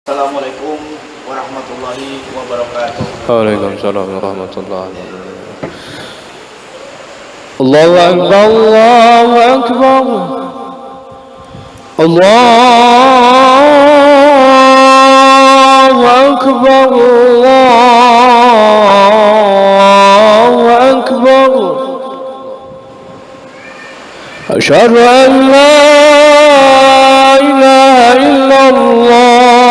Assalamualaikum warahmatullahi wabarakatuh. Waalaikumsalam warahmatullahi wabarakatuh. Allahu Akbar, Allahu Akbar, Allahu Akbar, Allahu Akbar. Asyhadu an la ilaha illallah.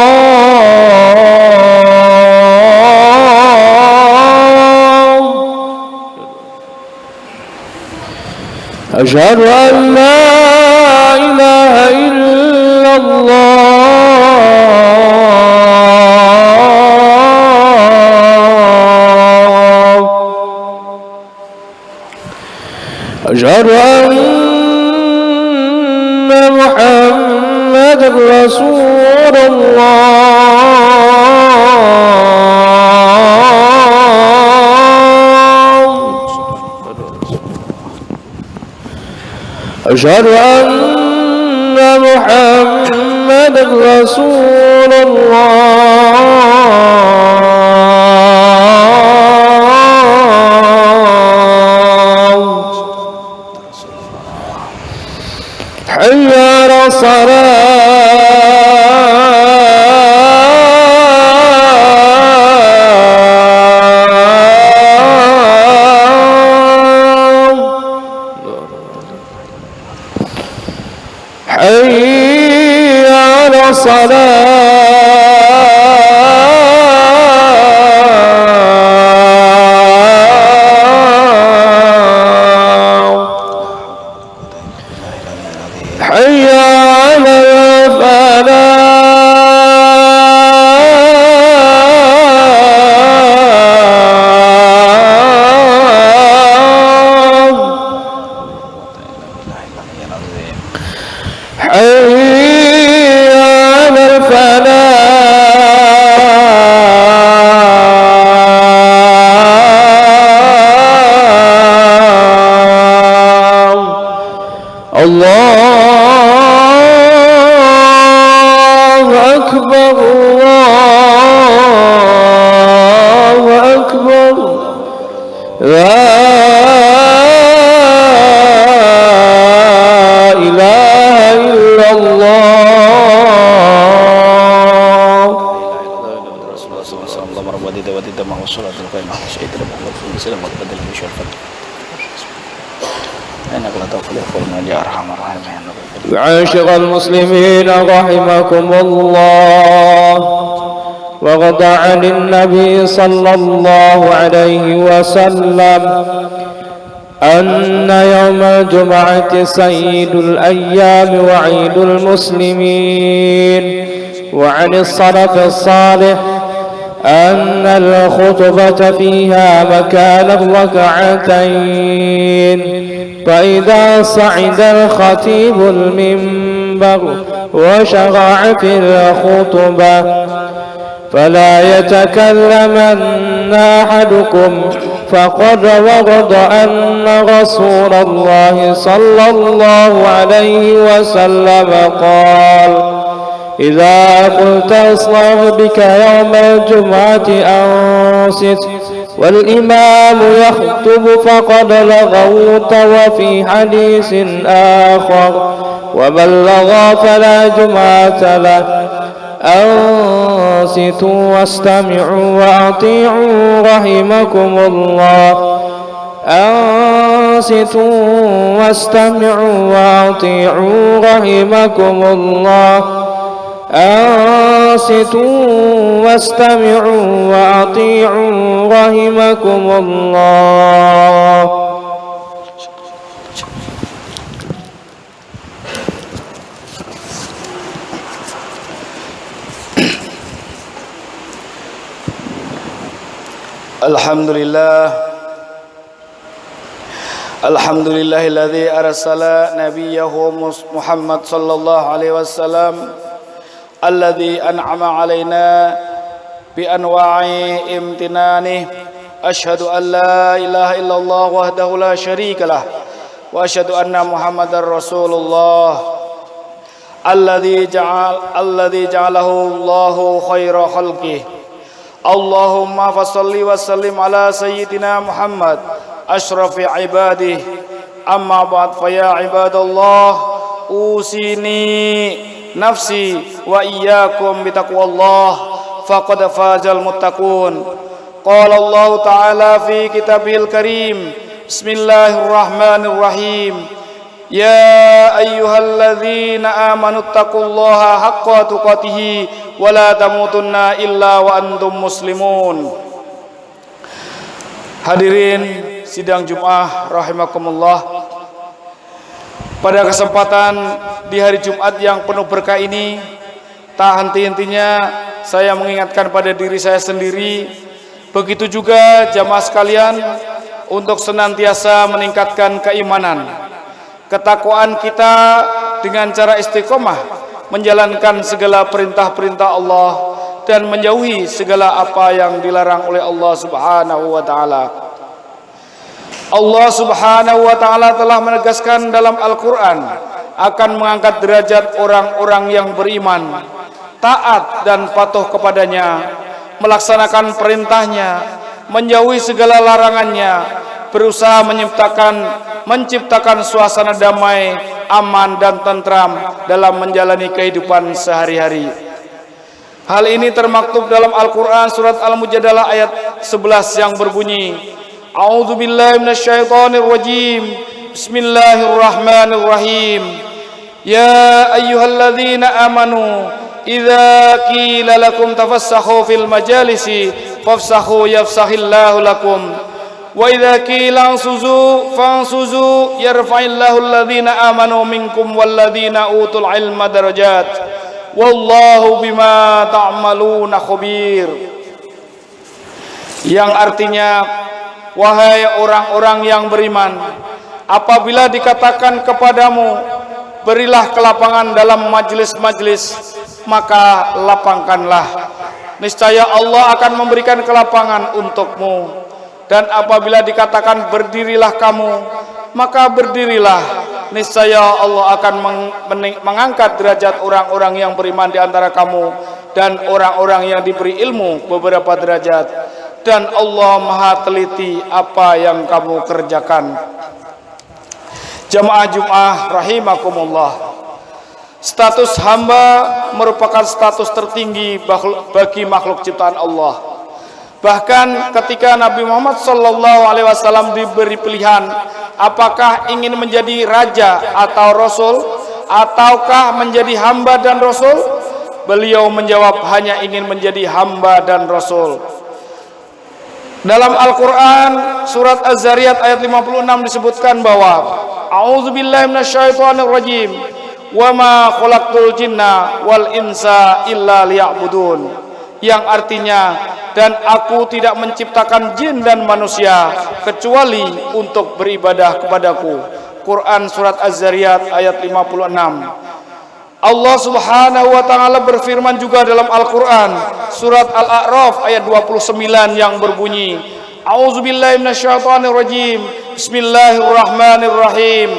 أشهد أن لا إله إلا الله أشهد أن محمدا رسول أشهد أن محمدا رسول الله حي على حي على الصلاة حي على حي على الفلاح الله أكبر الله أكبر لا إله إلا الله معاشر المسلمين رحمكم الله وقد عن النبي صلى الله عليه وسلم أن يوم الجمعة سيد الأيام وعيد المسلمين وعن السلف الصالح أن الخطبة فيها مكان الركعتين فإذا صعد الخطيب المنبر وشرع في الخطبة فلا يتكلمن أحدكم فقد ورد أن رسول الله صلى الله عليه وسلم قال إذا قلت اصلح بك يوم الجمعة أنصت والإمام يخطب فقد لغوت وفي حديث آخر ومن لغى فلا جمعة له أنصتوا واستمعوا وأطيعوا رحمكم الله أنصتوا واستمعوا وأطيعوا رحمكم الله أنصتوا واستمعوا وأطيعوا رحمكم الله الحمد لله الذي أرسل نبيه محمد صلى الله عليه وسلم الذي أنعم علينا بأنواع امتنانه أشهد أن لا إله إلا الله وحده لا شريك له وأشهد أن محمدا رسول الله alladzi ja'alahu Allahu khaira khalqih. Allahumma fassalli wa sallim ala sayyidina Muhammad ashrafi ibadih. Amma ba'd, fa ya ibadallah, usini nafsi wa iyyakum bitaqwallah, faqad fazal muttaqun. Qala Allah ta'ala fi kitabihil karim, bismillahirrahmanirrahim, ya ayyuhalladzina amanu taqullaha haqqa tuqatih wa la tamutunna illa wa antum muslimun. Hadirin sidang Jumat rahimakumullah. Pada kesempatan di hari Jumat yang penuh berkah ini, tak henti-hentinya saya mengingatkan pada diri saya sendiri, begitu juga jamaah sekalian, untuk senantiasa meningkatkan keimanan, ketakwaan kita dengan cara istiqomah menjalankan segala perintah-perintah Allah dan menjauhi segala apa yang dilarang oleh Allah Subhanahu wa taala. Allah Subhanahu wa taala telah menegaskan dalam Al-Qur'an akan mengangkat derajat orang-orang yang beriman, taat dan patuh kepadanya, melaksanakan perintahnya, menjauhi segala larangannya, berusaha menciptakan suasana damai, aman dan tentram dalam menjalani kehidupan sehari-hari. Hal ini termaktub dalam Al-Qur'an surat Al-Mujadalah ayat 11 yang berbunyi, A'udzu billahi minasyaitonir rajim. Bismillahirrahmanirrahim. Ya ayyuhalladzina amanu idza qila lakum tafassahu fil majalisi fafsahu yafsahillahu lakum wa idza qila fansuzu yarfa'illahu alladzina amanu minkum walladzina utul ilma darajat wallahu bima ta'maluna khabir. Yang artinya, wahai orang-orang yang beriman, apabila dikatakan kepadamu, berilah kelapangan dalam majlis-majlis, maka lapangkanlah. Niscaya Allah akan memberikan kelapangan untukmu. Dan apabila dikatakan berdirilah kamu, maka berdirilah. Niscaya Allah akan mengangkat derajat orang-orang yang beriman di antara kamu dan orang-orang yang diberi ilmu beberapa derajat. Dan Allah Maha teliti apa yang kamu kerjakan. Jamaah Jumat rahimakumullah. Status hamba merupakan status tertinggi bagi makhluk ciptaan Allah. Bahkan ketika Nabi Muhammad SAW diberi pilihan, apakah ingin menjadi raja atau rasul, ataukah menjadi hamba dan rasul, beliau menjawab hanya ingin menjadi hamba dan rasul. Dalam Al-Quran surat Az-Zariyat ayat 56 disebutkan bahwa A'udzubillahi minasyaitonirrajim, wa ma khalaqtul jinna wal insa illa liya'budun, yang artinya, dan aku tidak menciptakan jin dan manusia kecuali untuk beribadah kepadaku. Quran surat Az-Zariyat ayat 56. Allah Subhanahu wa taala berfirman juga dalam Al-Qur'an surat Al-A'raf ayat 29 yang berbunyi, A'udzubillahi minasyaitonirrajim. Bismillahirrahmanirrahim.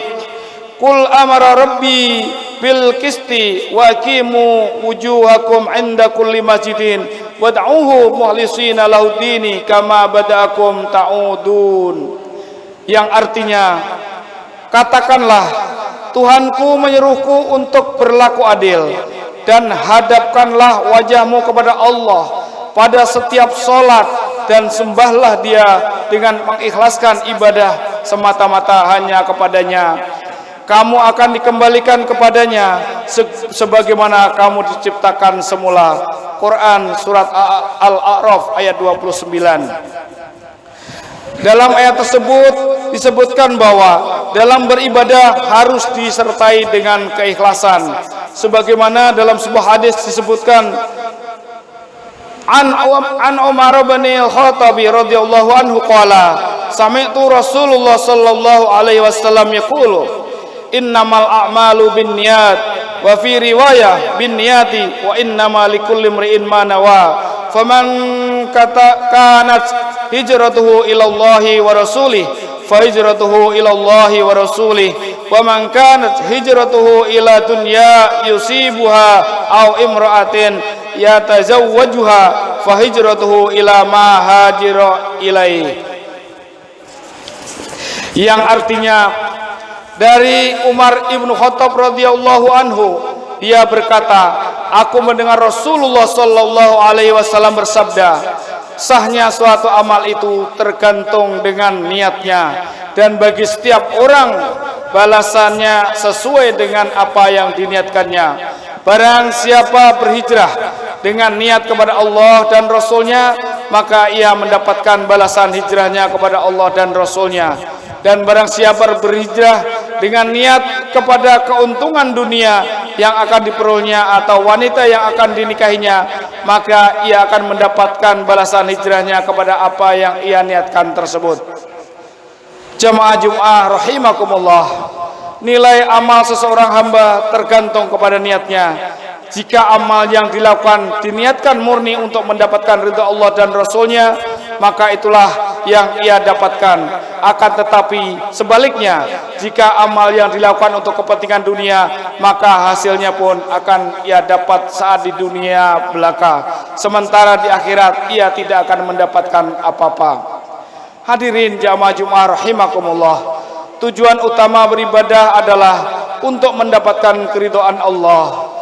Qul amara rabbi bil qisti wa aqimu wujuhakum 'inda kulli masjidin wad'uhu mukhlishina lahuddini kama bada'akum ta'udun. Yang artinya, katakanlah, Tuhanku menyuruhku untuk berlaku adil, dan hadapkanlah wajahmu kepada Allah pada setiap sholat, dan sembahlah Dia dengan mengikhlaskan ibadah semata-mata hanya kepadanya. Kamu akan dikembalikan kepadanya sebagaimana kamu diciptakan semula. Quran surat Al-A'raf ayat 29. Dalam ayat tersebut disebutkan bahwa dalam beribadah harus disertai dengan keikhlasan, sebagaimana dalam sebuah hadis disebutkan, an Umar bin Al-Khattab radhiyallahu anhu qala sami'tu Rasulullah sallallahu alaihi wasallam yaqulu innamal a'malu binniyat wa fi riwayah binniyati wa innamal likulli imri'in ma nawa faman kanat hijratuhu ila Allahi wa rasulih fa hijratuhu ila Allahi wa rasulih. Wa man kanat hijratuhu ila dunya yusibuha aw imra'atin yatazawwajuha fa hijratuhu ila ma hajira ilaihi. Yang artinya dari Umar ibnu Khattab radhiyallahu anhu, dia berkata, aku mendengar Rasulullah sallallahu alaihi wasallam bersabda, sahnya suatu amal itu tergantung dengan niatnya, dan bagi setiap orang balasannya sesuai dengan apa yang diniatkannya. Barang siapa berhijrah dengan niat kepada Allah dan Rasulnya, maka ia mendapatkan balasan hijrahnya kepada Allah dan Rasulnya. Dan barang siapa berhijrah dengan niat kepada keuntungan dunia yang akan diperolehnya atau wanita yang akan dinikahinya, maka ia akan mendapatkan balasan hijrahnya kepada apa yang ia niatkan tersebut. Jamaah Jum'ah rahimakumullah, nilai amal seseorang hamba tergantung kepada niatnya. Jika amal yang dilakukan diniatkan murni untuk mendapatkan ridha Allah dan Rasulnya, maka itulah yang ia dapatkan. Akan tetapi sebaliknya, jika amal yang dilakukan untuk kepentingan dunia, maka hasilnya pun akan ia dapat saat di dunia belaka, sementara di akhirat ia tidak akan mendapatkan apa-apa. Hadirin jamaah Jumat rahimakumullah, tujuan utama beribadah adalah untuk mendapatkan keridhaan Allah.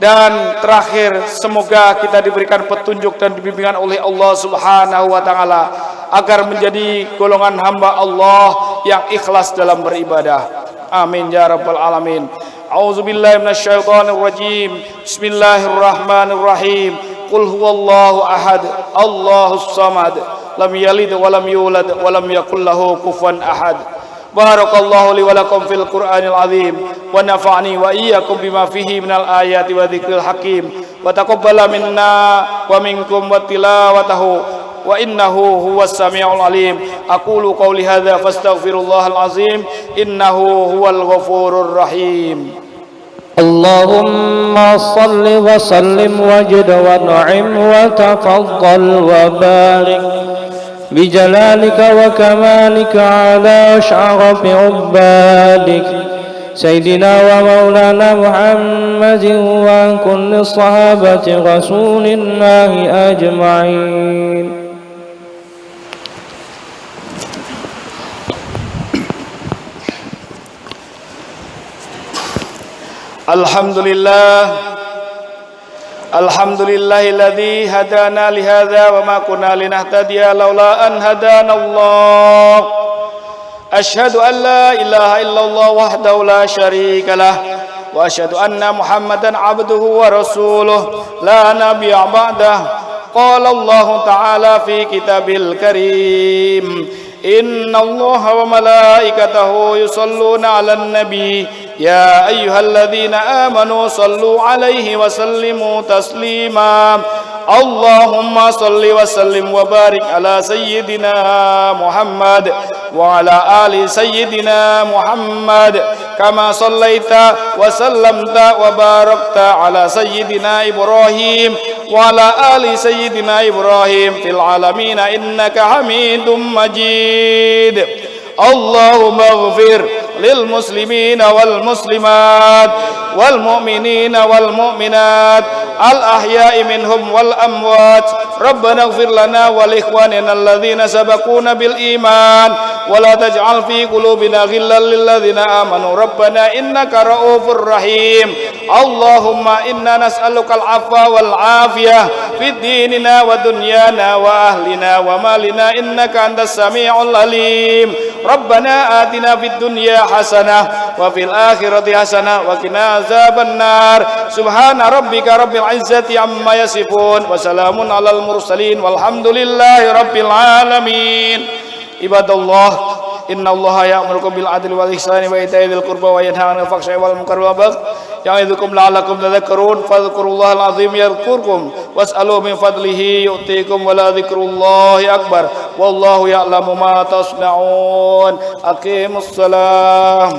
Dan terakhir, semoga kita diberikan petunjuk dan bimbingan oleh Allah Subhanahu wa taala agar menjadi golongan hamba Allah yang ikhlas dalam beribadah. Amin ya rabbal alamin. A'udzubillahi minasyaitonir rajim. Bismillahirrahmanirrahim. Qul huwallahu ahad, Allahus samad, lam yalid wa lam yulad wa lam yakul lahu kufuwan ahad. Barakallahu li wa lakum fil Qur'anil azim wa nafa'ani wa iyyakum bima fihi minal ayati wa dzikril hakim wa taqabbala minna wa minkum wa tilawatahu wa innahu huwas samiul alim. Aqulu qawli hadza fastaghfirullahal azim innahu huwal ghafurur rahim. Allahumma salli wa sallim wajid wa na'im wa tafaddal wa barik بجلالك وكمالك على أشرف عبادك سيدنا ومولانا محمد وعن كل صحابة رسول الله أجمعين. Alhamdulillahilladzi hadana lihadza wa ma kunna linahtadiya laula an hadana Allah. Asyhadu an la ilaha illallah wahdahu la syarika lah wa asyhadu anna Muhammadan abduhu wa rasuluh la nabiyya ba'dah. Qala Allah ta'ala fi kitabil karim, innallaha wa malaikatahu yusalluna 'alan nabi ya ayyuhalladzina amanu sallu 'alaihi wa sallimu taslima. Allahumma salli wa sallim wa barik ala sayyidina Muhammad wa ala ali sayyidina Muhammad kama sallaita wa sallamta wa barakta ala sayyidina Ibrahim wa ala ali sayyidina Ibrahim fil alamin innaka Hamidum Majid. Allahumma ighfir lil muslimina wal muslimat wal mu'minina wal mu'minat al ahya'i minhum wal amwat. Rabbana ighfir lana wa li ikhwanina alladhina sabaquna bil iman wa la taj'al fi qulubina ghillan lil ladzina amanu rabbana innaka ra'ufur rahim. Allahumma inna nas'aluka al afwa wal afiyah fid dinina wa dunyana wa ahlina wa malina innaka antas sami'ul alim. Rabbana atina fid dunya hasanah wa fil akhirati hasanah wa qina azaban nar. Subhana rabbika rabbil izzati amma yasifun wa salamun alal mursalin walhamdulillahi rabbil alamin. Ibadallah, innallaha ya'murukum bil adli wal ihsani wa ita'i dzil qurba wa yanha 'anil fahsya'i wal munkari wal baghi ya'idzukum la'allakum tadhakkarun. Fadhkurullahal azim yadhkurkum was'alu min fadlihi yu'tikum wa la dzikrullahi akbar wallahu ya'lamu ma tasna'un. Aqimus salam.